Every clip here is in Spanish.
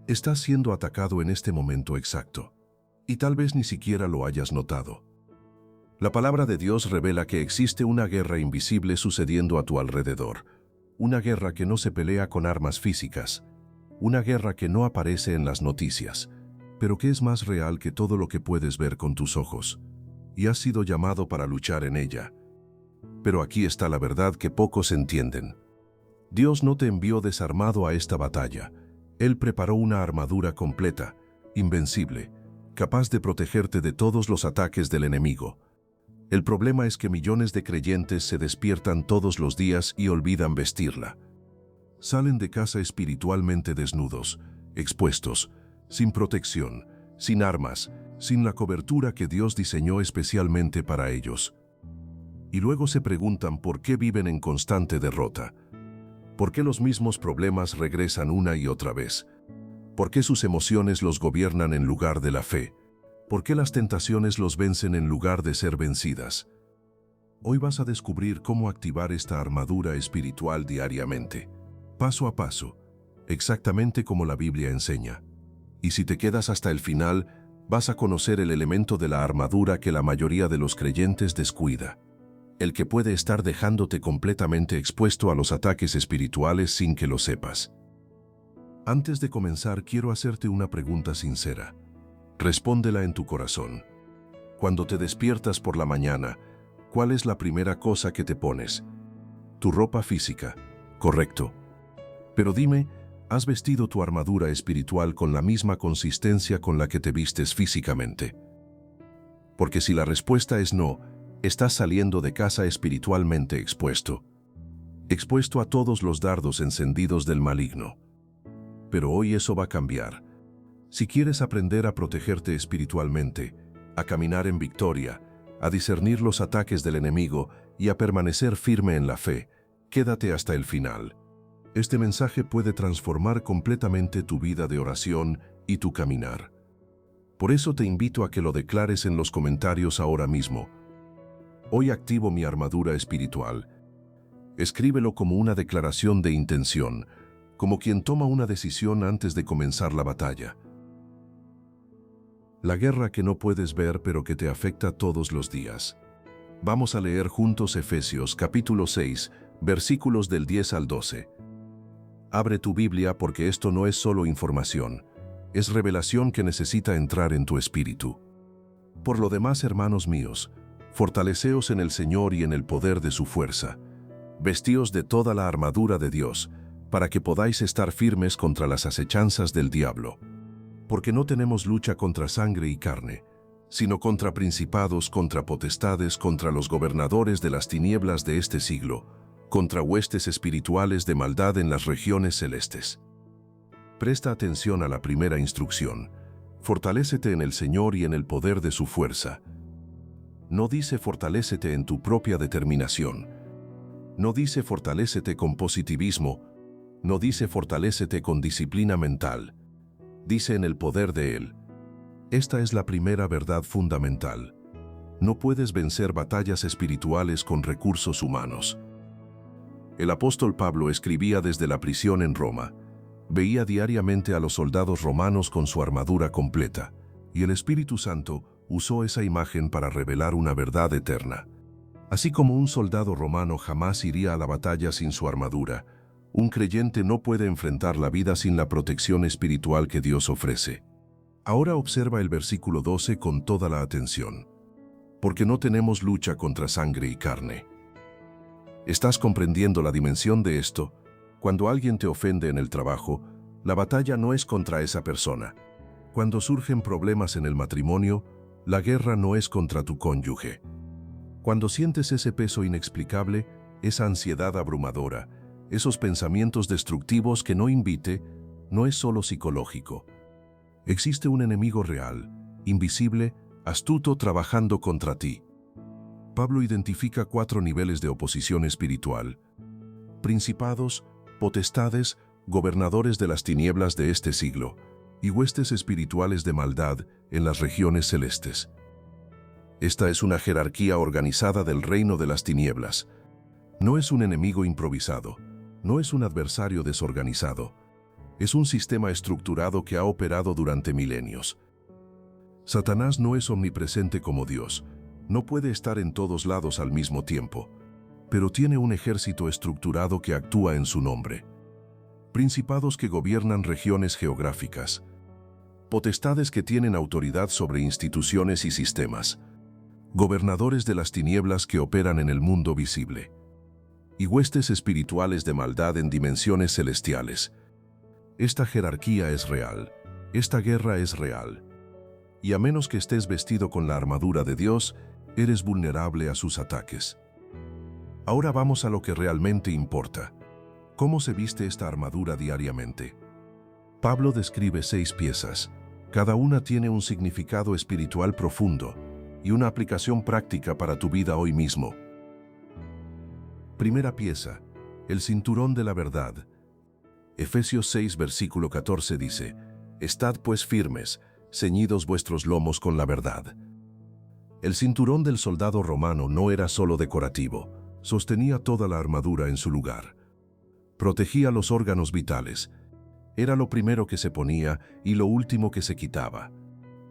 Estás siendo atacado en este momento exacto, y tal vez ni siquiera lo hayas notado. La palabra de Dios revela que existe una guerra invisible sucediendo a tu alrededor, una guerra que no se pelea con armas físicas, una guerra que no aparece en las noticias, pero que es más real que todo lo que puedes ver con tus ojos, y has sido llamado para luchar en ella. Pero aquí está la verdad que pocos entienden. Dios no te envió desarmado a esta batalla. Él preparó una armadura completa, invencible, capaz de protegerte de todos los ataques del enemigo. El problema es que millones de creyentes se despiertan todos los días y olvidan vestirla. Salen de casa espiritualmente desnudos, expuestos, sin protección, sin armas, sin la cobertura que Dios diseñó especialmente para ellos. Y luego se preguntan por qué viven en constante derrota. ¿Por qué los mismos problemas regresan una y otra vez? ¿Por qué sus emociones los gobiernan en lugar de la fe? ¿Por qué las tentaciones los vencen en lugar de ser vencidas? Hoy vas a descubrir cómo activar esta armadura espiritual diariamente, paso a paso, exactamente como la Biblia enseña. Y si te quedas hasta el final, vas a conocer el elemento de la armadura que la mayoría de los creyentes descuida, el que puede estar dejándote completamente expuesto a los ataques espirituales sin que lo sepas. Antes de comenzar, quiero hacerte una pregunta sincera. Respóndela en tu corazón. Cuando te despiertas por la mañana, ¿cuál es la primera cosa que te pones? Tu ropa física, correcto. Pero dime, ¿has vestido tu armadura espiritual con la misma consistencia con la que te vistes físicamente? Porque si la respuesta es no, estás saliendo de casa espiritualmente expuesto. Expuesto a todos los dardos encendidos del maligno. Pero hoy eso va a cambiar. Si quieres aprender a protegerte espiritualmente, a caminar en victoria, a discernir los ataques del enemigo y a permanecer firme en la fe, quédate hasta el final. Este mensaje puede transformar completamente tu vida de oración y tu caminar. Por eso te invito a que lo declares en los comentarios ahora mismo. Hoy activo mi armadura espiritual. Escríbelo como una declaración de intención, como quien toma una decisión antes de comenzar la batalla. La guerra que no puedes ver pero que te afecta todos los días. Vamos a leer juntos Efesios capítulo 6, versículos del 10 al 12. Abre tu Biblia porque esto no es solo información, es revelación que necesita entrar en tu espíritu. Por lo demás, hermanos míos, fortaleceos en el Señor y en el poder de su fuerza. Vestíos de toda la armadura de Dios, para que podáis estar firmes contra las acechanzas del diablo. Porque no tenemos lucha contra sangre y carne, sino contra principados, contra potestades, contra los gobernadores de las tinieblas de este siglo, contra huestes espirituales de maldad en las regiones celestes. Presta atención a la primera instrucción. Fortalécete en el Señor y en el poder de su fuerza. No dice fortalécete en tu propia determinación. No dice fortalécete con positivismo. No dice fortalécete con disciplina mental. Dice en el poder de Él. Esta es la primera verdad fundamental. No puedes vencer batallas espirituales con recursos humanos. El apóstol Pablo escribía desde la prisión en Roma. Veía diariamente a los soldados romanos con su armadura completa, y el Espíritu Santo usó esa imagen para revelar una verdad eterna. Así como un soldado romano jamás iría a la batalla sin su armadura, un creyente no puede enfrentar la vida sin la protección espiritual que Dios ofrece. Ahora observa el versículo 12 con toda la atención. Porque no tenemos lucha contra sangre y carne. ¿Estás comprendiendo la dimensión de esto? Cuando alguien te ofende en el trabajo, la batalla no es contra esa persona. Cuando surgen problemas en el matrimonio, la guerra no es contra tu cónyuge. Cuando sientes ese peso inexplicable, esa ansiedad abrumadora, esos pensamientos destructivos que no invite, no es solo psicológico. Existe un enemigo real, invisible, astuto trabajando contra ti. Pablo identifica 4 niveles de oposición espiritual: principados, potestades, gobernadores de las tinieblas de este siglo, y huestes espirituales de maldad en las regiones celestes. Esta es una jerarquía organizada del reino de las tinieblas. No es un enemigo improvisado, no es un adversario desorganizado. Es un sistema estructurado que ha operado durante milenios. Satanás no es omnipresente como Dios, no puede estar en todos lados al mismo tiempo, pero tiene un ejército estructurado que actúa en su nombre. Principados que gobiernan regiones geográficas, potestades que tienen autoridad sobre instituciones y sistemas, gobernadores de las tinieblas que operan en el mundo visible, y huestes espirituales de maldad en dimensiones celestiales. Esta jerarquía es real, esta guerra es real, y a menos que estés vestido con la armadura de Dios, eres vulnerable a sus ataques. Ahora vamos a lo que realmente importa. ¿Cómo se viste esta armadura diariamente? Pablo describe 6 piezas. Cada una tiene un significado espiritual profundo y una aplicación práctica para tu vida hoy mismo. Primera pieza, el cinturón de la verdad. Efesios 6, versículo 14 dice: «Estad pues firmes, ceñidos vuestros lomos con la verdad». El cinturón del soldado romano no era solo decorativo, sostenía toda la armadura en su lugar. Protegía los órganos vitales. Era lo primero que se ponía y lo último que se quitaba.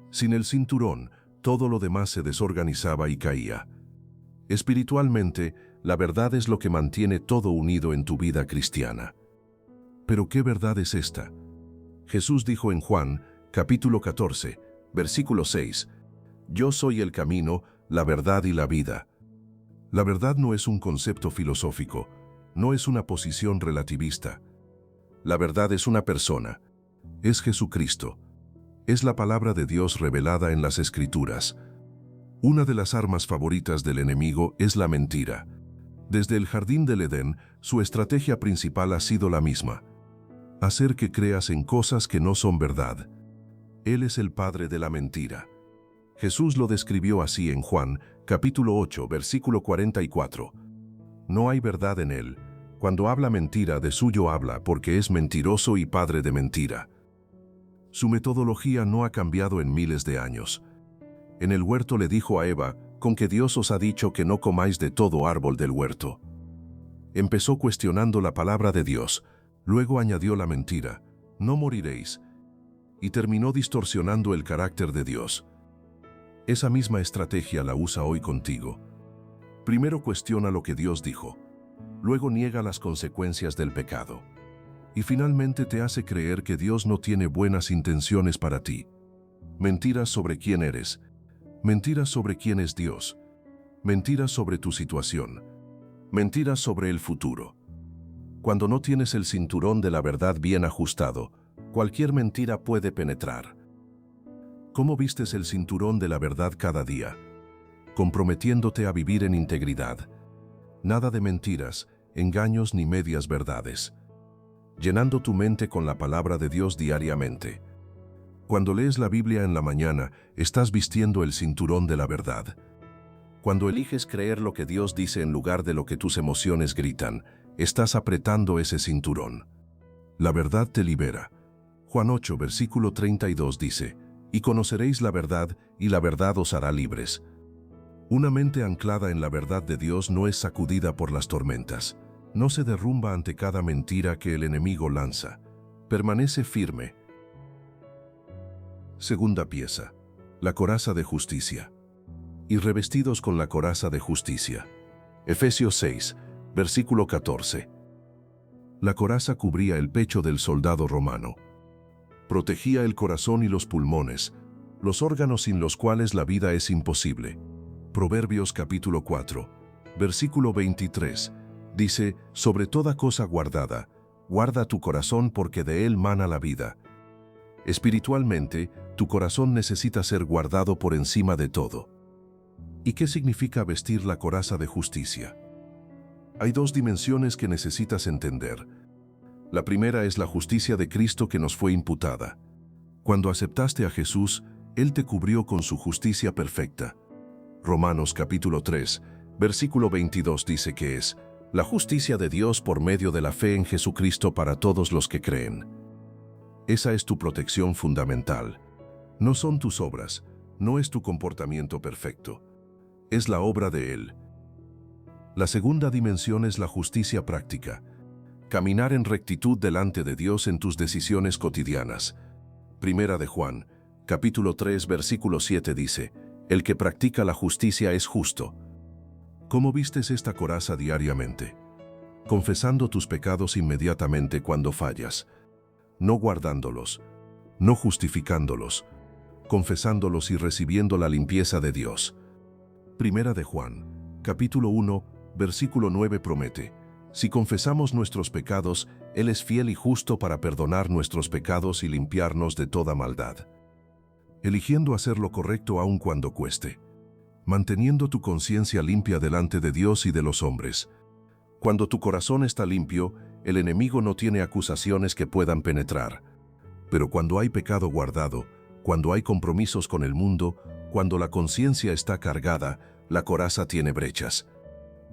Sin el cinturón, todo lo demás se desorganizaba y caía. Espiritualmente, la verdad es lo que mantiene todo unido en tu vida cristiana. ¿Pero qué verdad es esta? Jesús dijo en Juan, capítulo 14, versículo 6, «Yo soy el camino, la verdad y la vida». La verdad no es un concepto filosófico, no es una posición relativista. La verdad es una persona, es Jesucristo. Es la palabra de Dios revelada en las Escrituras. Una de las armas favoritas del enemigo es la mentira. Desde el jardín del Edén, su estrategia principal ha sido la misma: hacer que creas en cosas que no son verdad. Él es el padre de la mentira. Jesús lo describió así en Juan, capítulo 8, versículo 44. No hay verdad en él. Cuando habla mentira, de suyo habla, porque es mentiroso y padre de mentira. Su metodología no ha cambiado en miles de años. En el huerto le dijo a Eva: «Con que Dios os ha dicho que no comáis de todo árbol del huerto». Empezó cuestionando la palabra de Dios, luego añadió la mentira: «No moriréis», y terminó distorsionando el carácter de Dios. Esa misma estrategia la usa hoy contigo. Primero cuestiona lo que Dios dijo, luego niega las consecuencias del pecado, y finalmente te hace creer que Dios no tiene buenas intenciones para ti. Mentiras sobre quién eres, mentiras sobre quién es Dios, mentiras sobre tu situación, mentiras sobre el futuro. Cuando no tienes el cinturón de la verdad bien ajustado, cualquier mentira puede penetrar. ¿Cómo vistes el cinturón de la verdad cada día? Comprometiéndote a vivir en integridad. Nada de mentiras, engaños ni medias verdades. Llenando tu mente con la palabra de Dios diariamente. Cuando lees la Biblia en la mañana, estás vistiendo el cinturón de la verdad. Cuando eliges creer lo que Dios dice en lugar de lo que tus emociones gritan, estás apretando ese cinturón. La verdad te libera. Juan 8, versículo 32 dice: «Y conoceréis la verdad, y la verdad os hará libres». Una mente anclada en la verdad de Dios no es sacudida por las tormentas. No se derrumba ante cada mentira que el enemigo lanza. Permanece firme. Segunda pieza, la coraza de justicia. Y revestidos con la coraza de justicia. Efesios 6, versículo 14. La coraza cubría el pecho del soldado romano. Protegía el corazón y los pulmones, los órganos sin los cuales la vida es imposible. Proverbios capítulo 4, versículo 23, dice: «Sobre toda cosa guardada, guarda tu corazón porque de él mana la vida». Espiritualmente, tu corazón necesita ser guardado por encima de todo. ¿Y qué significa vestir la coraza de justicia? Hay 2 dimensiones que necesitas entender. La primera es la justicia de Cristo que nos fue imputada. Cuando aceptaste a Jesús, Él te cubrió con su justicia perfecta. Romanos capítulo 3, versículo 22 dice que es la justicia de Dios por medio de la fe en Jesucristo para todos los que creen. Esa es tu protección fundamental. No son tus obras, no es tu comportamiento perfecto. Es la obra de Él. La segunda dimensión es la justicia práctica. Caminar en rectitud delante de Dios en tus decisiones cotidianas. Primera de Juan, capítulo 3, versículo 7 dice, «El que practica la justicia es justo». ¿Cómo vistes esta coraza diariamente? Confesando tus pecados inmediatamente cuando fallas, no guardándolos, no justificándolos, confesándolos y recibiendo la limpieza de Dios. Primera de Juan, capítulo 1, versículo 9 promete, «Si confesamos nuestros pecados, Él es fiel y justo para perdonar nuestros pecados y limpiarnos de toda maldad». Eligiendo hacer lo correcto aun cuando cueste. Manteniendo tu conciencia limpia delante de Dios y de los hombres. Cuando tu corazón está limpio, el enemigo no tiene acusaciones que puedan penetrar. Pero cuando hay pecado guardado, cuando hay compromisos con el mundo, cuando la conciencia está cargada, la coraza tiene brechas.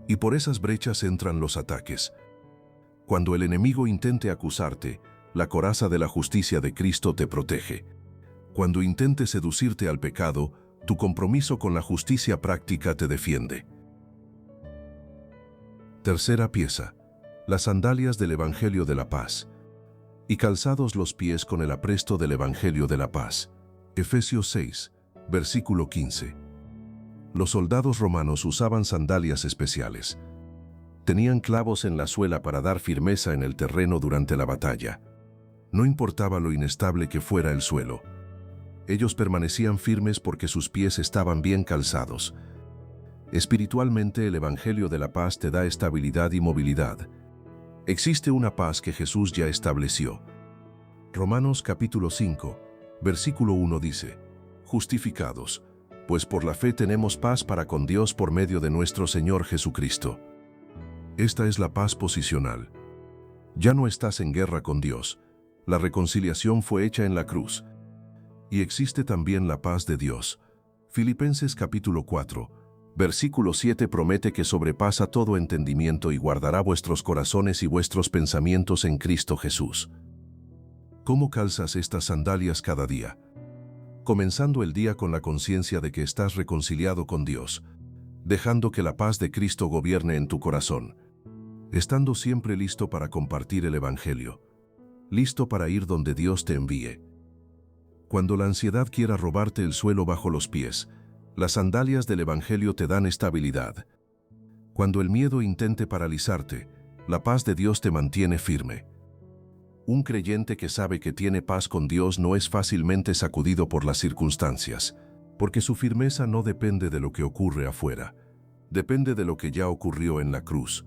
Y por esas brechas entran los ataques. Cuando el enemigo intente acusarte, la coraza de la justicia de Cristo te protege. Cuando intente seducirte al pecado, tu compromiso con la justicia práctica te defiende. Tercera pieza. Las sandalias del Evangelio de la Paz. Y calzados los pies con el apresto del Evangelio de la Paz. Efesios 6, versículo 15. Los soldados romanos usaban sandalias especiales. Tenían clavos en la suela para dar firmeza en el terreno durante la batalla. No importaba lo inestable que fuera el suelo. Ellos permanecían firmes porque sus pies estaban bien calzados. Espiritualmente, el Evangelio de la Paz te da estabilidad y movilidad. Existe una paz que Jesús ya estableció. Romanos capítulo 5, versículo 1 dice, «Justificados, pues por la fe tenemos paz para con Dios por medio de nuestro Señor Jesucristo». Esta es la paz posicional. Ya no estás en guerra con Dios. La reconciliación fue hecha en la cruz. Y existe también la paz de Dios. Filipenses capítulo 4, versículo 7 promete que sobrepasa todo entendimiento y guardará vuestros corazones y vuestros pensamientos en Cristo Jesús. ¿Cómo calzas estas sandalias cada día? Comenzando el día con la conciencia de que estás reconciliado con Dios, dejando que la paz de Cristo gobierne en tu corazón, estando siempre listo para compartir el Evangelio, listo para ir donde Dios te envíe. Cuando la ansiedad quiera robarte el suelo bajo los pies, las sandalias del Evangelio te dan estabilidad. Cuando el miedo intente paralizarte, la paz de Dios te mantiene firme. Un creyente que sabe que tiene paz con Dios no es fácilmente sacudido por las circunstancias, porque su firmeza no depende de lo que ocurre afuera, depende de lo que ya ocurrió en la cruz.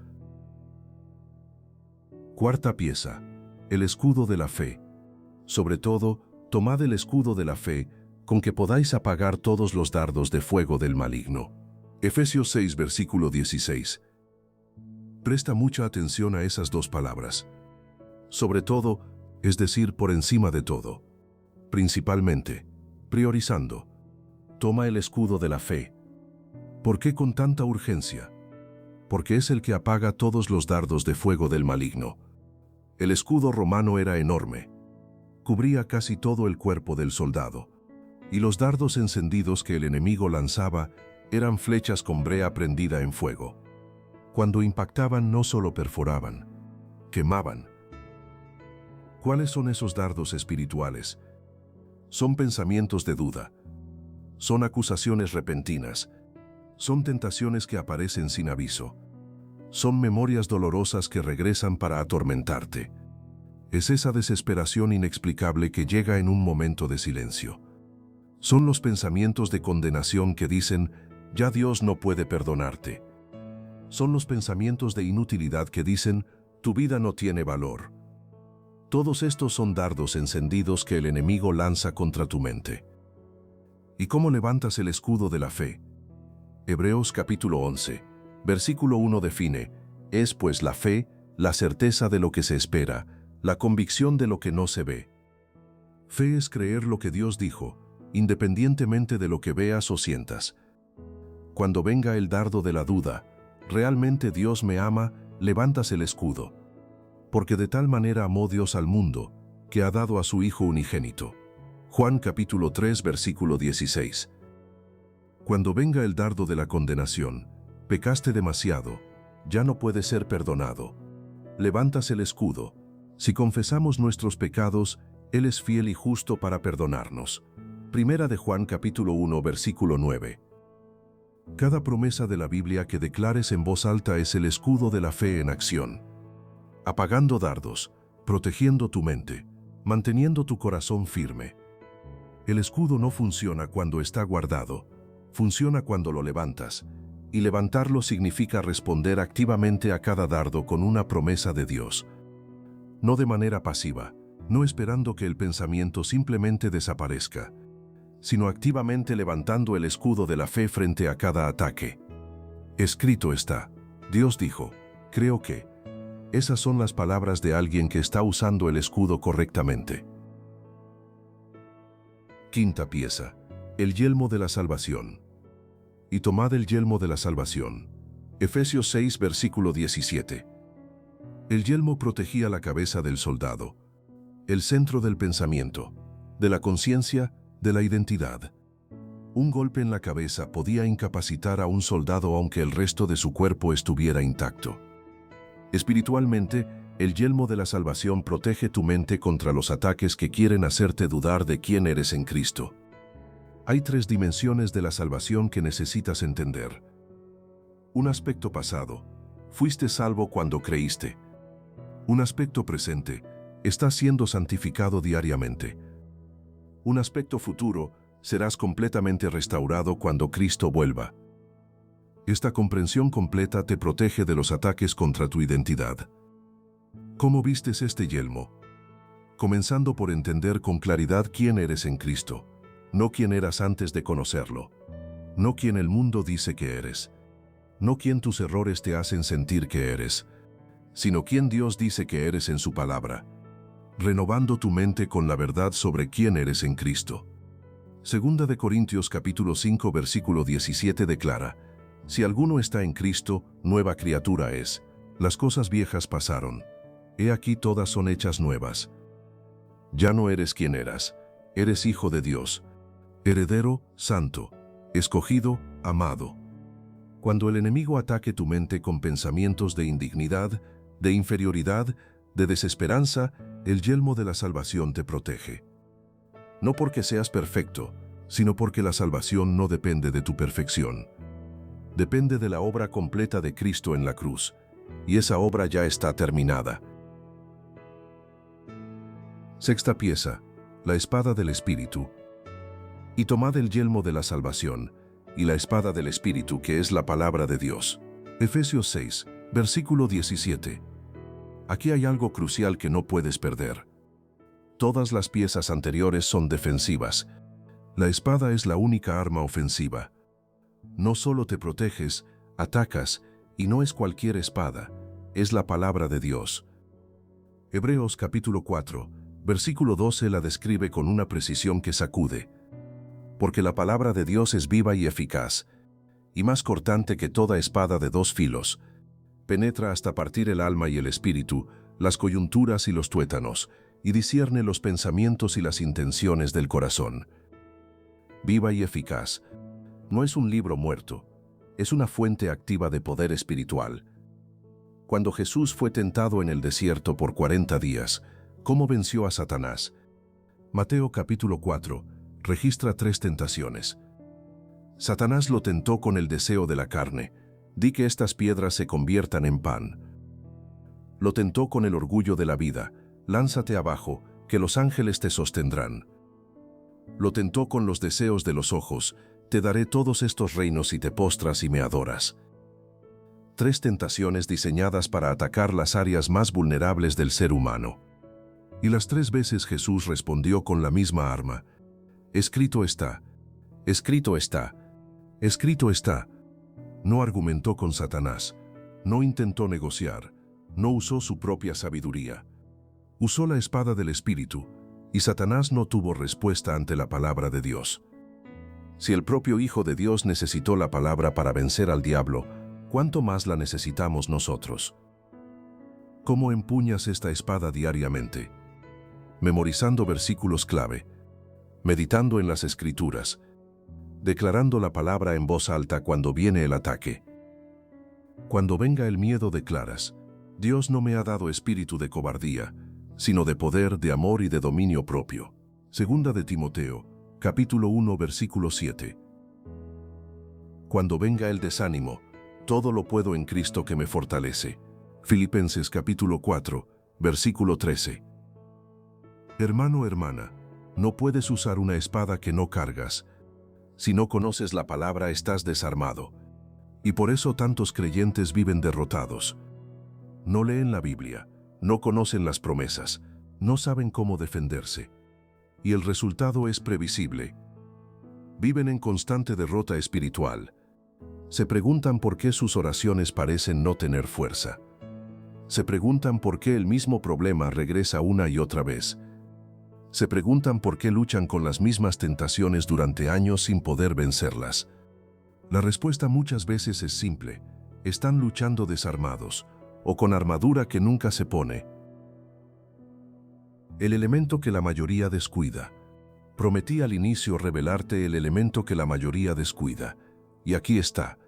Cuarta pieza, el escudo de la fe. Sobre todo, tomad el escudo de la fe, con que podáis apagar todos los dardos de fuego del maligno. Efesios 6, versículo 16. Presta mucha atención a esas dos palabras. Sobre todo, es decir, por encima de todo. Principalmente, priorizando. Toma el escudo de la fe. ¿Por qué con tanta urgencia? Porque es el que apaga todos los dardos de fuego del maligno. El escudo romano era enorme. Cubría casi todo el cuerpo del soldado. Y los dardos encendidos que el enemigo lanzaba eran flechas con brea prendida en fuego. Cuando impactaban no solo perforaban, quemaban. ¿Cuáles son esos dardos espirituales? Son pensamientos de duda. Son acusaciones repentinas. Son tentaciones que aparecen sin aviso. Son memorias dolorosas que regresan para atormentarte. Es esa desesperación inexplicable que llega en un momento de silencio. Son los pensamientos de condenación que dicen, ya Dios no puede perdonarte. Son los pensamientos de inutilidad que dicen, tu vida no tiene valor. Todos estos son dardos encendidos que el enemigo lanza contra tu mente. ¿Y cómo levantas el escudo de la fe? Hebreos capítulo 11, versículo 1 define, es pues la fe, la certeza de lo que se espera, la convicción de lo que no se ve. Fe es creer lo que Dios dijo, independientemente de lo que veas o sientas. Cuando venga el dardo de la duda, ¿realmente Dios me ama? Levantas el escudo. Porque de tal manera amó Dios al mundo, que ha dado a su Hijo unigénito. Juan capítulo 3 versículo 16. Cuando venga el dardo de la condenación, pecaste demasiado, ya no puedes ser perdonado. levantas el escudo. Si confesamos nuestros pecados, Él es fiel y justo para perdonarnos. Primera de Juan capítulo 1 versículo 9. Cada promesa de la Biblia que declares en voz alta es el escudo de la fe en acción. Apagando dardos, protegiendo tu mente, manteniendo tu corazón firme. El escudo no funciona cuando está guardado, funciona cuando lo levantas, y levantarlo significa responder activamente a cada dardo con una promesa de Dios. No de manera pasiva, no esperando que el pensamiento simplemente desaparezca, sino activamente levantando el escudo de la fe frente a cada ataque. Escrito está, Dios dijo, creo que. Esas son las palabras de alguien que está usando el escudo correctamente. Quinta pieza, el yelmo de la salvación. Y tomad el yelmo de la salvación. Efesios 6, versículo 17. El yelmo protegía la cabeza del soldado, el centro del pensamiento, de la conciencia, de la identidad. Un golpe en la cabeza podía incapacitar a un soldado aunque el resto de su cuerpo estuviera intacto. Espiritualmente, el yelmo de la salvación protege tu mente contra los ataques que quieren hacerte dudar de quién eres en Cristo. Hay 3 dimensiones de la salvación que necesitas entender. Un aspecto pasado, fuiste salvo cuando creíste. Un aspecto presente, estás siendo santificado diariamente. Un aspecto futuro, serás completamente restaurado cuando Cristo vuelva. Esta comprensión completa te protege de los ataques contra tu identidad. ¿Cómo vistes este yelmo? Comenzando por entender con claridad quién eres en Cristo, no quién eras antes de conocerlo, no quién el mundo dice que eres, no quién tus errores te hacen sentir que eres, sino quién Dios dice que eres en su palabra, renovando tu mente con la verdad sobre quién eres en Cristo. Segunda de Corintios capítulo 5 versículo 17 declara, si alguno está en Cristo, nueva criatura es. Las cosas viejas pasaron. He aquí todas son hechas nuevas. Ya no eres quien eras. Eres hijo de Dios. Heredero, santo. Escogido, amado. Cuando el enemigo ataque tu mente con pensamientos de indignidad, de inferioridad, de desesperanza, el yelmo de la salvación te protege. No porque seas perfecto, sino porque la salvación no depende de tu perfección. Depende de la obra completa de Cristo en la cruz, y esa obra ya está terminada. Sexta pieza, la espada del Espíritu. Y tomad el yelmo de la salvación, y la espada del Espíritu, que es la palabra de Dios. Efesios 6, versículo 17. Aquí hay algo crucial que no puedes perder. Todas las piezas anteriores son defensivas. La espada es la única arma ofensiva. No solo te proteges, atacas, y no es cualquier espada, es la palabra de Dios. Hebreos capítulo 4, versículo 12 la describe con una precisión que sacude. Porque la palabra de Dios es viva y eficaz, y más cortante que toda espada de 2 filos. Penetra hasta partir el alma y el espíritu, las coyunturas y los tuétanos, y discierne los pensamientos y las intenciones del corazón. Viva y eficaz. No es un libro muerto, es una fuente activa de poder espiritual. Cuando Jesús fue tentado en el desierto por 40 días, ¿cómo venció a Satanás? Mateo capítulo 4 registra 3 tentaciones. Satanás lo tentó con el deseo de la carne, di que estas piedras se conviertan en pan. Lo tentó con el orgullo de la vida, lánzate abajo, que los ángeles te sostendrán. Lo tentó con los deseos de los ojos, te daré todos estos reinos si te postras y me adoras. 3 tentaciones diseñadas para atacar las áreas más vulnerables del ser humano. Y las 3 veces Jesús respondió con la misma arma. Escrito está, escrito está, escrito está. No argumentó con Satanás, no intentó negociar, no usó su propia sabiduría. Usó la espada del Espíritu, y Satanás no tuvo respuesta ante la palabra de Dios. Si el propio Hijo de Dios necesitó la palabra para vencer al diablo, ¿cuánto más la necesitamos nosotros? ¿Cómo empuñas esta espada diariamente? Memorizando versículos clave, meditando en las Escrituras, declarando la palabra en voz alta cuando viene el ataque. Cuando venga el miedo declaras, Dios no me ha dado espíritu de cobardía, sino de poder, de amor y de dominio propio. Segunda de Timoteo, capítulo 1, versículo 7. Cuando venga el desánimo, todo lo puedo en Cristo que me fortalece. Filipenses capítulo 4, versículo 13. Hermano, hermana, no puedes usar una espada que no cargas. Si no conoces la palabra, estás desarmado. Y por eso tantos creyentes viven derrotados. No leen la Biblia, no conocen las promesas, no saben cómo defenderse. Y el resultado es previsible. Viven en constante derrota espiritual. Se preguntan por qué sus oraciones parecen no tener fuerza. Se preguntan por qué el mismo problema regresa una y otra vez. Se preguntan por qué luchan con las mismas tentaciones durante años sin poder vencerlas. La respuesta muchas veces es simple: están luchando desarmados, o con armadura que nunca se pone. El elemento que la mayoría descuida. Prometí al inicio revelarte el elemento que la mayoría descuida. Y aquí está.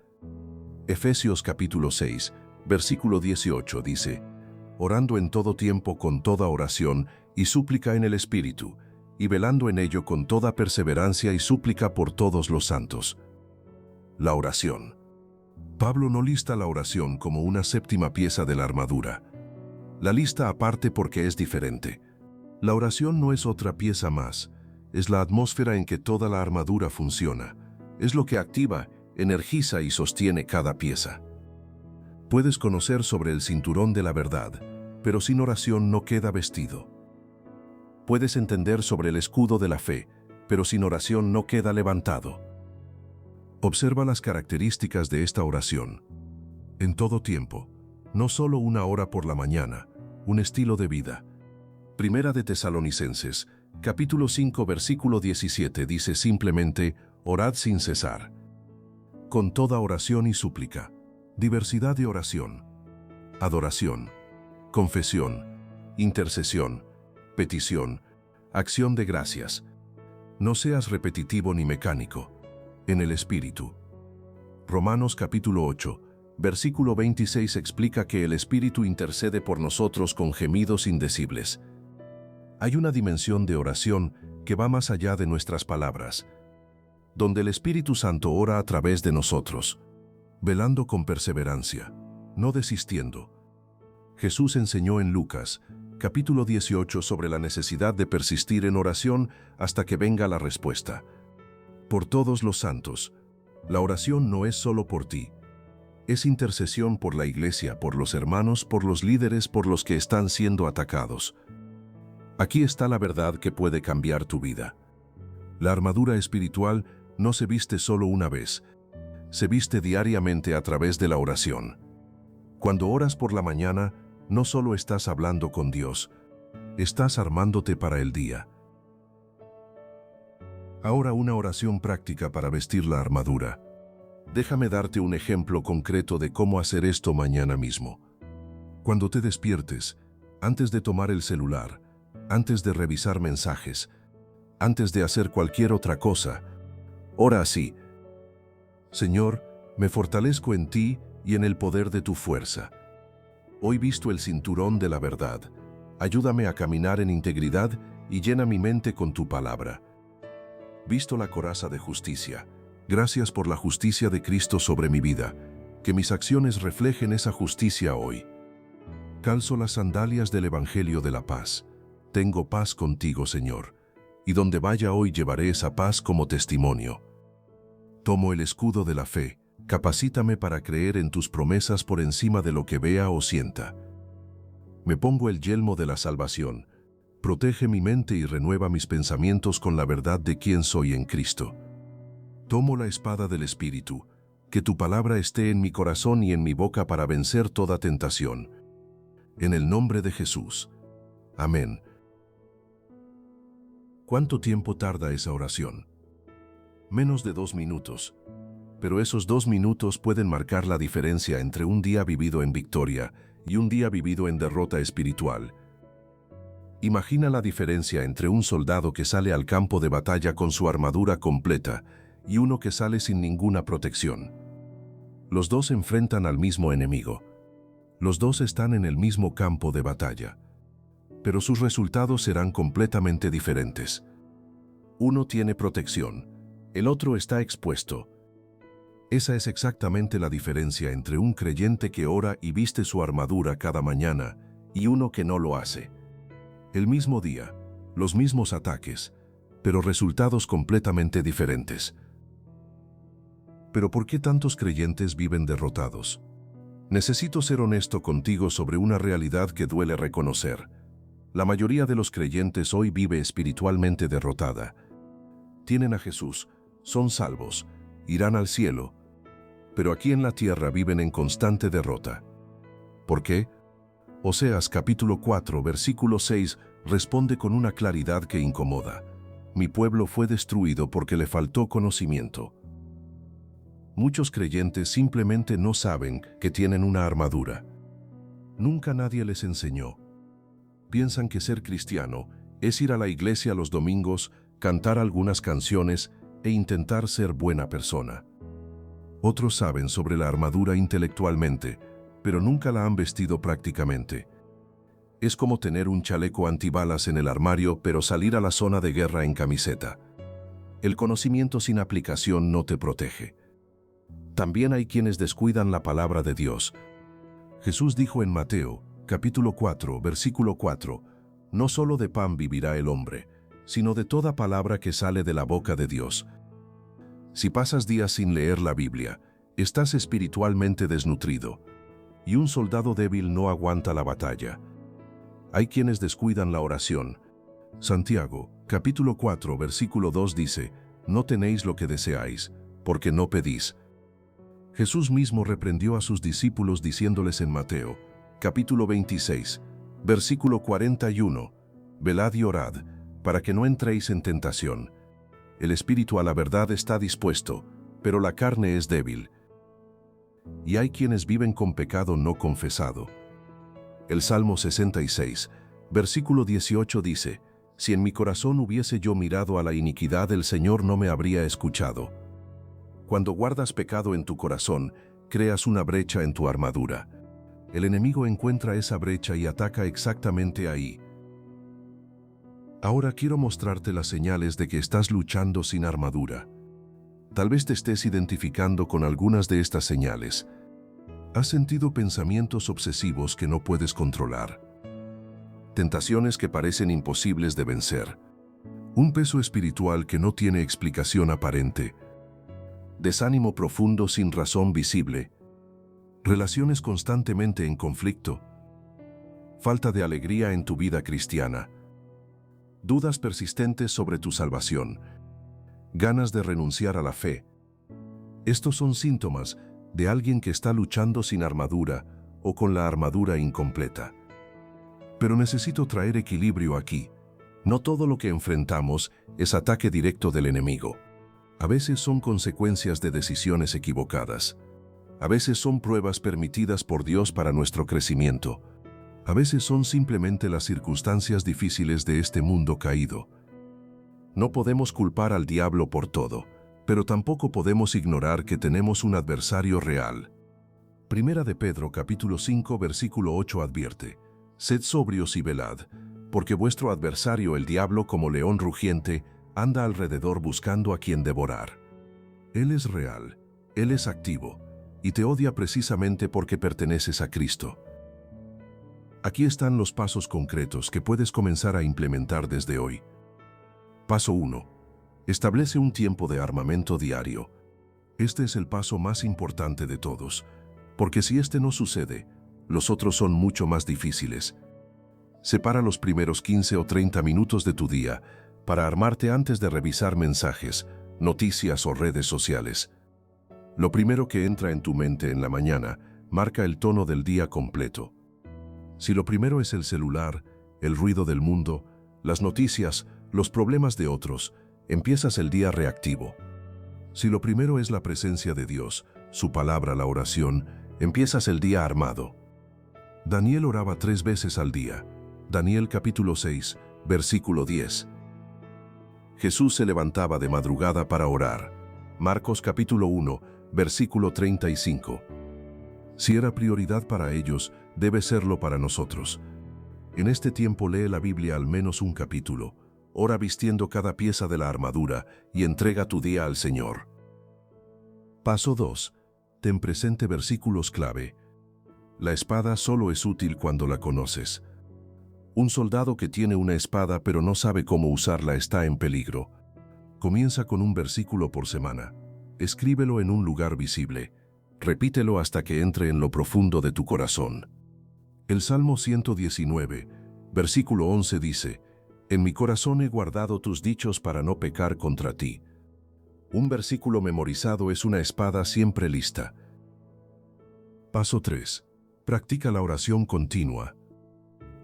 Efesios capítulo 6, versículo 18 dice: orando en todo tiempo con toda oración y súplica en el Espíritu, y velando en ello con toda perseverancia y súplica por todos los santos. La oración. Pablo no lista la oración como una séptima pieza de la armadura. La lista aparte porque es diferente. La oración no es otra pieza más, es la atmósfera en que toda la armadura funciona. Es lo que activa, energiza y sostiene cada pieza. Puedes conocer sobre el cinturón de la verdad, pero sin oración no queda vestido. Puedes entender sobre el escudo de la fe, pero sin oración no queda levantado. Observa las características de esta oración. En todo tiempo, no solo una hora por la mañana, un estilo de vida. Primera de Tesalonicenses, capítulo 5, versículo 17 dice simplemente: orad sin cesar. Con toda oración y súplica. Diversidad de oración. Adoración. Confesión. Intercesión. Petición. Acción de gracias. No seas repetitivo ni mecánico. En el Espíritu. Romanos capítulo 8, versículo 26 explica que el Espíritu intercede por nosotros con gemidos indecibles. Hay una dimensión de oración que va más allá de nuestras palabras, donde el Espíritu Santo ora a través de nosotros, velando con perseverancia, no desistiendo. Jesús enseñó en Lucas, capítulo 18 sobre la necesidad de persistir en oración hasta que venga la respuesta. Por todos los santos. La oración no es solo por ti. Es intercesión por la iglesia, por los hermanos, por los líderes, por los que están siendo atacados. Aquí está la verdad que puede cambiar tu vida. La armadura espiritual no se viste solo una vez. Se viste diariamente a través de la oración. Cuando oras por la mañana, no solo estás hablando con Dios, estás armándote para el día. Ahora una oración práctica para vestir la armadura. Déjame darte un ejemplo concreto de cómo hacer esto mañana mismo. Cuando te despiertes, antes de tomar el celular, antes de revisar mensajes, antes de hacer cualquier otra cosa, ora así: Señor, me fortalezco en ti y en el poder de tu fuerza. Hoy visto el cinturón de la verdad. Ayúdame a caminar en integridad y llena mi mente con tu palabra. Visto la coraza de justicia. Gracias por la justicia de Cristo sobre mi vida. Que mis acciones reflejen esa justicia hoy. Calzo las sandalias del Evangelio de la paz. Tengo paz contigo, Señor. Y donde vaya hoy llevaré esa paz como testimonio. Tomo el escudo de la fe. Capacítame para creer en tus promesas por encima de lo que vea o sienta. Me pongo el yelmo de la salvación. Protege mi mente y renueva mis pensamientos con la verdad de quién soy en Cristo. Tomo la espada del Espíritu. Que tu palabra esté en mi corazón y en mi boca para vencer toda tentación. En el nombre de Jesús. Amén. ¿Cuánto tiempo tarda esa oración? Menos de 2 minutos. Pero esos 2 minutos pueden marcar la diferencia entre un día vivido en victoria y un día vivido en derrota espiritual. Imagina la diferencia entre un soldado que sale al campo de batalla con su armadura completa y uno que sale sin ninguna protección. Los dos enfrentan al mismo enemigo. Los dos están en el mismo campo de batalla, pero sus resultados serán completamente diferentes. Uno tiene protección, el otro está expuesto. Esa es exactamente la diferencia entre un creyente que ora y viste su armadura cada mañana y uno que no lo hace. El mismo día, los mismos ataques, pero resultados completamente diferentes. ¿Pero por qué tantos creyentes viven derrotados? Necesito ser honesto contigo sobre una realidad que duele reconocer. La mayoría de los creyentes hoy vive espiritualmente derrotada. Tienen a Jesús, son salvos, irán al cielo, pero aquí en la tierra viven en constante derrota. ¿Por qué? Oseas capítulo 4, versículo 6 responde con una claridad que incomoda. Mi pueblo fue destruido porque le faltó conocimiento. Muchos creyentes simplemente no saben que tienen una armadura. Nunca nadie les enseñó. Piensan que ser cristiano es ir a la iglesia los domingos, cantar algunas canciones e intentar ser buena persona. Otros saben sobre la armadura intelectualmente, pero nunca la han vestido prácticamente. Es como tener un chaleco antibalas en el armario, pero salir a la zona de guerra en camiseta. El conocimiento sin aplicación no te protege. También hay quienes descuidan la palabra de Dios. Jesús dijo en Mateo, capítulo 4, versículo 4, no solo de pan vivirá el hombre, sino de toda palabra que sale de la boca de Dios. Si pasas días sin leer la Biblia, estás espiritualmente desnutrido, y un soldado débil no aguanta la batalla. Hay quienes descuidan la oración. Santiago, capítulo 4, versículo 2 dice, no tenéis lo que deseáis, porque no pedís. Jesús mismo reprendió a sus discípulos diciéndoles en Mateo, capítulo 26, versículo 41, velad y orad, para que no entréis en tentación. El espíritu a la verdad está dispuesto, pero la carne es débil. Y hay quienes viven con pecado no confesado. El Salmo 66, versículo 18 dice, si en mi corazón hubiese yo mirado a la iniquidad, el Señor no me habría escuchado. Cuando guardas pecado en tu corazón, creas una brecha en tu armadura. El enemigo encuentra esa brecha y ataca exactamente ahí. Ahora quiero mostrarte las señales de que estás luchando sin armadura. Tal vez te estés identificando con algunas de estas señales. ¿Has sentido pensamientos obsesivos que no puedes controlar? Tentaciones que parecen imposibles de vencer. Un peso espiritual que no tiene explicación aparente. Desánimo profundo sin razón visible. Relaciones constantemente en conflicto. Falta de alegría en tu vida cristiana. Dudas persistentes sobre tu salvación. Ganas de renunciar a la fe. Estos son síntomas de alguien que está luchando sin armadura o con la armadura incompleta. Pero necesito traer equilibrio aquí. No todo lo que enfrentamos es ataque directo del enemigo. A veces son consecuencias de decisiones equivocadas. A veces son pruebas permitidas por Dios para nuestro crecimiento. A veces son simplemente las circunstancias difíciles de este mundo caído. No podemos culpar al diablo por todo, pero tampoco podemos ignorar que tenemos un adversario real. Primera de Pedro capítulo 5 versículo 8 advierte, sed sobrios y velad, porque vuestro adversario el diablo como león rugiente anda alrededor buscando a quien devorar. Él es real, Él es activo, y te odia precisamente porque perteneces a Cristo. Aquí están los pasos concretos que puedes comenzar a implementar desde hoy. Paso 1. Establece un tiempo de armamento diario. Este es el paso más importante de todos, porque si este no sucede, los otros son mucho más difíciles. Separa los primeros 15 o 30 minutos de tu día para armarte antes de revisar mensajes, noticias o redes sociales. Lo primero que entra en tu mente en la mañana marca el tono del día completo. Si lo primero es el celular, el ruido del mundo, las noticias, los problemas de otros, empiezas el día reactivo. Si lo primero es la presencia de Dios, su palabra, la oración, empiezas el día armado. Daniel oraba 3 veces al día. Daniel capítulo 6, versículo 10. Jesús se levantaba de madrugada para orar. Marcos capítulo 1, versículo 35. Si era prioridad para ellos, debe serlo para nosotros. En este tiempo lee la Biblia al menos un capítulo, ora vistiendo cada pieza de la armadura y entrega tu día al Señor. Paso 2. Ten presente versículos clave. La espada solo es útil cuando la conoces. Un soldado que tiene una espada pero no sabe cómo usarla está en peligro. Comienza con un versículo por semana. Escríbelo en un lugar visible. Repítelo hasta que entre en lo profundo de tu corazón. El Salmo 119, versículo 11 dice: En mi corazón he guardado tus dichos para no pecar contra ti. Un versículo memorizado es una espada siempre lista. Paso 3. Practica la oración continua.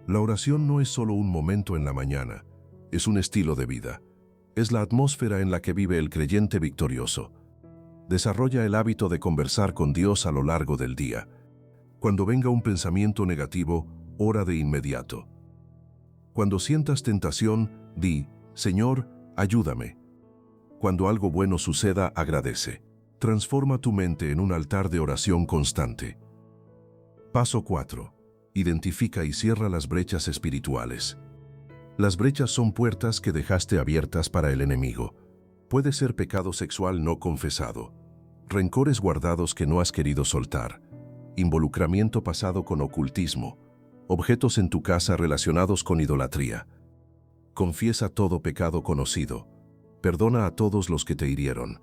La oración no es solo un momento en la mañana, es un estilo de vida. Es la atmósfera en la que vive el creyente victorioso. Desarrolla el hábito de conversar con Dios a lo largo del día. Cuando venga un pensamiento negativo, ora de inmediato. Cuando sientas tentación, di: Señor, ayúdame. Cuando algo bueno suceda, agradece. Transforma tu mente en un altar de oración constante. Paso 4. Identifica y cierra las brechas espirituales. Las brechas son puertas que dejaste abiertas para el enemigo. Puede ser pecado sexual no confesado, rencores guardados que no has querido soltar, involucramiento pasado con ocultismo, objetos en tu casa relacionados con idolatría. Confiesa todo pecado conocido. Perdona a todos los que te hirieron.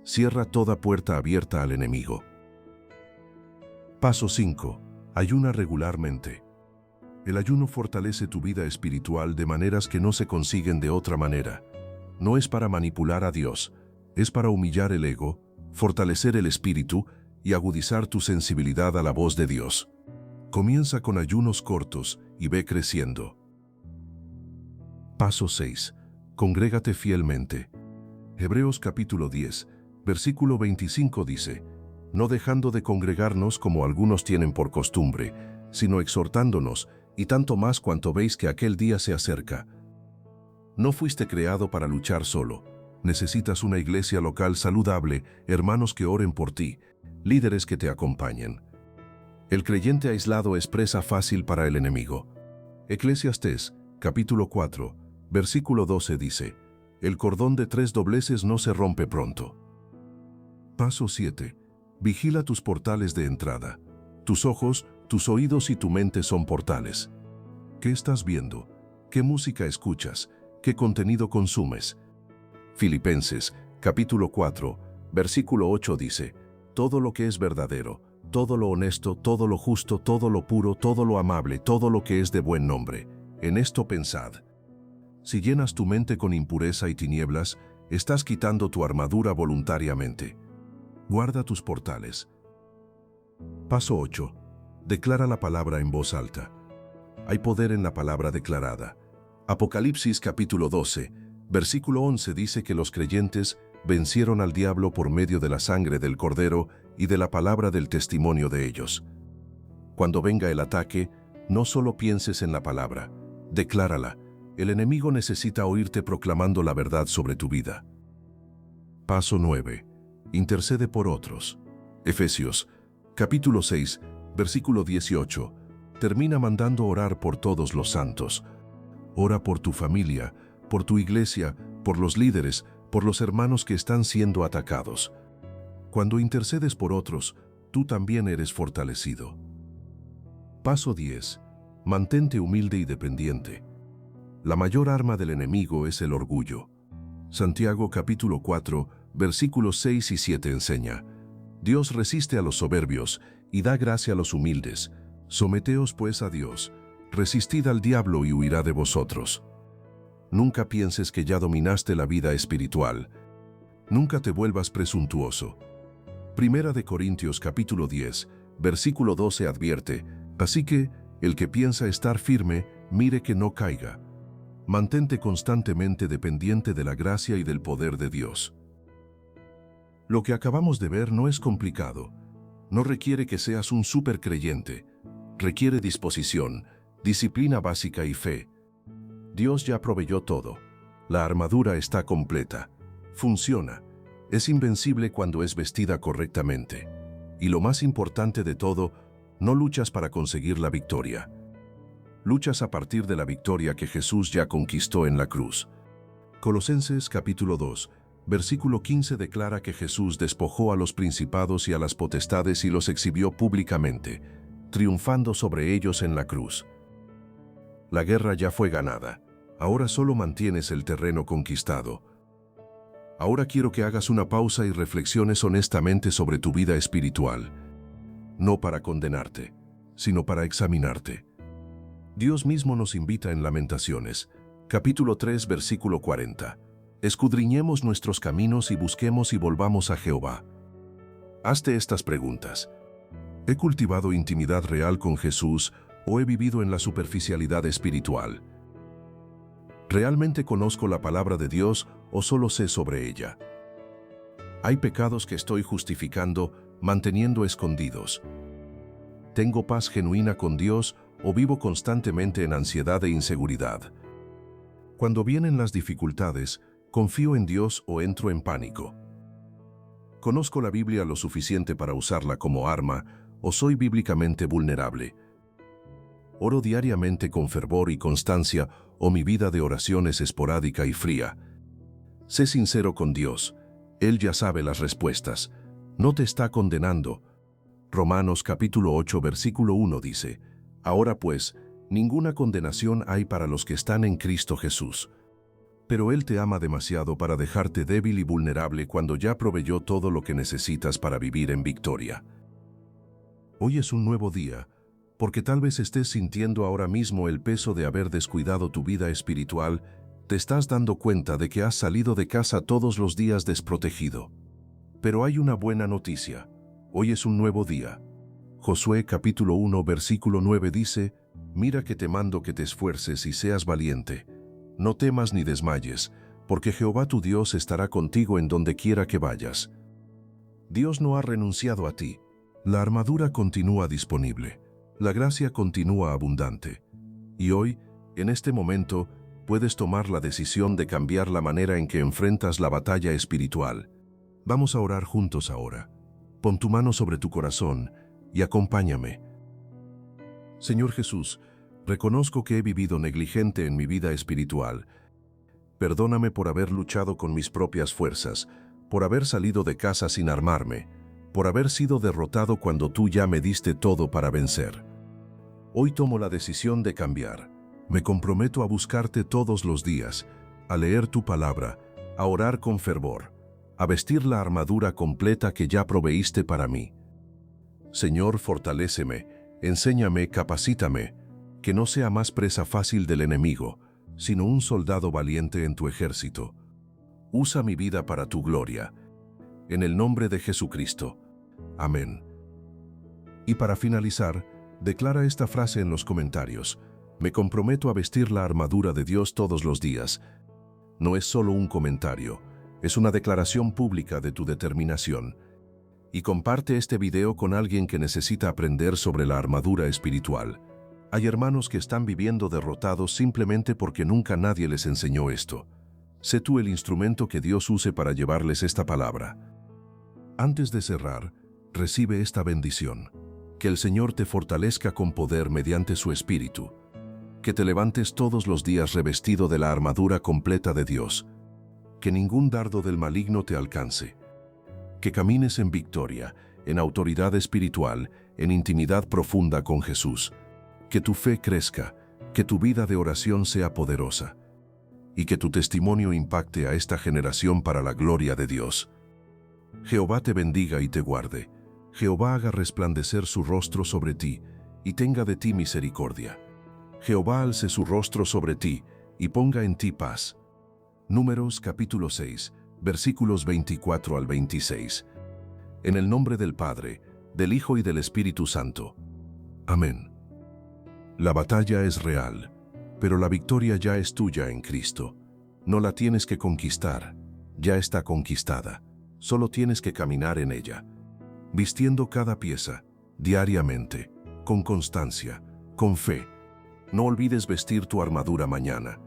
Cierra toda puerta abierta al enemigo. Paso 5. Ayuna regularmente. El ayuno fortalece tu vida espiritual de maneras que no se consiguen de otra manera. No es para manipular a Dios, es para humillar el ego, fortalecer el espíritu y agudizar tu sensibilidad a la voz de Dios. Comienza con ayunos cortos y ve creciendo. Paso 6. Congrégate fielmente. Hebreos capítulo 10, versículo 25 dice: No dejando de congregarnos como algunos tienen por costumbre, sino exhortándonos, y tanto más cuanto veis que aquel día se acerca. No fuiste creado para luchar solo. Necesitas una iglesia local saludable, hermanos que oren por ti, líderes que te acompañen. El creyente aislado es presa fácil para el enemigo. Eclesiastés, capítulo 4, versículo 12 dice: El cordón de 3 dobleces no se rompe pronto. Paso 7. Vigila tus portales de entrada. Tus ojos, tus oídos y tu mente son portales. ¿Qué estás viendo? ¿Qué música escuchas? ¿Qué contenido consumes? Filipenses, capítulo 4, versículo 8 dice: Todo lo que es verdadero, todo lo honesto, todo lo justo, todo lo puro, todo lo amable, todo lo que es de buen nombre, en esto pensad. Si llenas tu mente con impureza y tinieblas, estás quitando tu armadura voluntariamente. Guarda tus portales. Paso 8. Declara la palabra en voz alta. Hay poder en la palabra declarada. Apocalipsis capítulo 12, versículo 11 dice que los creyentes vencieron al diablo por medio de la sangre del Cordero y de la palabra del testimonio de ellos. Cuando venga el ataque, no solo pienses en la palabra, declárala. El enemigo necesita oírte proclamando la verdad sobre tu vida. Paso 9. Intercede por otros. Efesios, capítulo 6, versículo 18, termina mandando orar por todos los santos. Ora por tu familia, por tu iglesia, por los líderes, por los hermanos que están siendo atacados. Cuando intercedes por otros, tú también eres fortalecido. Paso 10. Mantente humilde y dependiente. La mayor arma del enemigo es el orgullo. Santiago capítulo 4, versículos 6 y 7 enseña: Dios resiste a los soberbios y da gracia a los humildes. Someteos pues a Dios, resistid al diablo y huirá de vosotros. Nunca pienses que ya dominaste la vida espiritual. Nunca te vuelvas presuntuoso. Primera de Corintios capítulo 10, versículo 12 advierte: Así que, el que piensa estar firme, mire que no caiga. Mantente constantemente dependiente de la gracia y del poder de Dios. Lo que acabamos de ver no es complicado. No requiere que seas un supercreyente. Requiere disposición, disciplina básica y fe. Dios ya proveyó todo. La armadura está completa. Funciona. Es invencible cuando es vestida correctamente. Y lo más importante de todo, No luchas para conseguir la victoria. Luchas a partir de la victoria que Jesús ya conquistó en la cruz. Colosenses capítulo 2, versículo 15 declara que Jesús despojó a los principados y a las potestades y los exhibió públicamente, triunfando sobre ellos en la cruz. La guerra ya fue ganada. Ahora solo mantienes el terreno conquistado. Ahora quiero que hagas una pausa y reflexiones honestamente sobre tu vida espiritual. No para condenarte, sino para examinarte. Dios mismo nos invita en Lamentaciones, capítulo 3, versículo 40. Escudriñemos nuestros caminos y busquemos y volvamos a Jehová. Hazte estas preguntas. ¿He cultivado intimidad real con Jesús o he vivido en la superficialidad espiritual? ¿Realmente conozco la palabra de Dios o solo sé sobre ella? ¿Hay pecados que estoy justificando, manteniendo escondidos? ¿Tengo paz genuina con Dios o vivo constantemente en ansiedad e inseguridad? Cuando vienen las dificultades, ¿confío en Dios o entro en pánico? ¿Conozco la Biblia lo suficiente para usarla como arma o soy bíblicamente vulnerable? ¿Oro diariamente con fervor y constancia o mi vida de oración es esporádica y fría? Sé sincero con Dios. Él ya sabe las respuestas. No te está condenando. Romanos capítulo 8 versículo 1 dice, Ahora pues, ninguna condenación hay para los que están en Cristo Jesús. Pero Él te ama demasiado para dejarte débil y vulnerable cuando ya proveyó todo lo que necesitas para vivir en victoria. Hoy es un nuevo día, porque tal vez estés sintiendo ahora mismo el peso de haber descuidado tu vida espiritual. Te estás dando cuenta de que has salido de casa todos los días desprotegido. Pero hay una buena noticia. Hoy es un nuevo día. Josué capítulo 1 versículo 9 dice, Mira que te mando que te esfuerces y seas valiente. No temas ni desmayes, porque Jehová tu Dios estará contigo en donde quiera que vayas. Dios no ha renunciado a ti. La armadura continúa disponible. La gracia continúa abundante. Y hoy, en este momento, puedes tomar la decisión de cambiar la manera en que enfrentas la batalla espiritual. Vamos a orar juntos ahora. Pon tu mano sobre tu corazón y acompáñame. Señor Jesús, reconozco que he vivido negligente en mi vida espiritual. Perdóname por haber luchado con mis propias fuerzas, por haber salido de casa sin armarme, por haber sido derrotado cuando tú ya me diste todo para vencer. Hoy tomo la decisión de cambiar. Me comprometo a buscarte todos los días, a leer tu palabra, a orar con fervor, a vestir la armadura completa que ya proveíste para mí. Señor, fortaléceme, enséñame, capacítame, que no sea más presa fácil del enemigo, sino un soldado valiente en tu ejército. Usa mi vida para tu gloria. En el nombre de Jesucristo. Amén. Y para finalizar, declara esta frase en los comentarios. Me comprometo a vestir la armadura de Dios todos los días. No es solo un comentario, es una declaración pública de tu determinación. Y comparte este video con alguien que necesita aprender sobre la armadura espiritual. Hay hermanos que están viviendo derrotados simplemente porque nunca nadie les enseñó esto. Sé tú el instrumento que Dios use para llevarles esta palabra. Antes de cerrar, recibe esta bendición. Que el Señor te fortalezca con poder mediante su Espíritu. Que te levantes todos los días revestido de la armadura completa de Dios. Que ningún dardo del maligno te alcance. Que camines en victoria, en autoridad espiritual, en intimidad profunda con Jesús. Que tu fe crezca, que tu vida de oración sea poderosa. Y que tu testimonio impacte a esta generación para la gloria de Dios. Jehová te bendiga y te guarde. Jehová haga resplandecer su rostro sobre ti, y tenga de ti misericordia. Jehová alce su rostro sobre ti, y ponga en ti paz. Números capítulo 6, versículos 24 al 26. En el nombre del Padre, del Hijo y del Espíritu Santo. Amén. La batalla es real, pero la victoria ya es tuya en Cristo. No la tienes que conquistar, ya está conquistada. Solo tienes que caminar en ella, vistiendo cada pieza, diariamente, con constancia, con fe. No olvides vestir tu armadura mañana,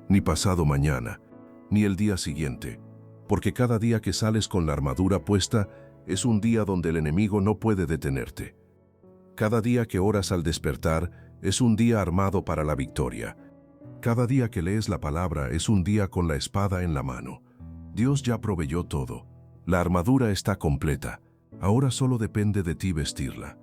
ni pasado mañana, ni el día siguiente, porque cada día que sales con la armadura puesta es un día donde el enemigo no puede detenerte. Cada día que oras al despertar es un día armado para la victoria. Cada día que lees la palabra es un día con la espada en la mano. Dios ya proveyó todo. La armadura está completa. Ahora solo depende de ti vestirla.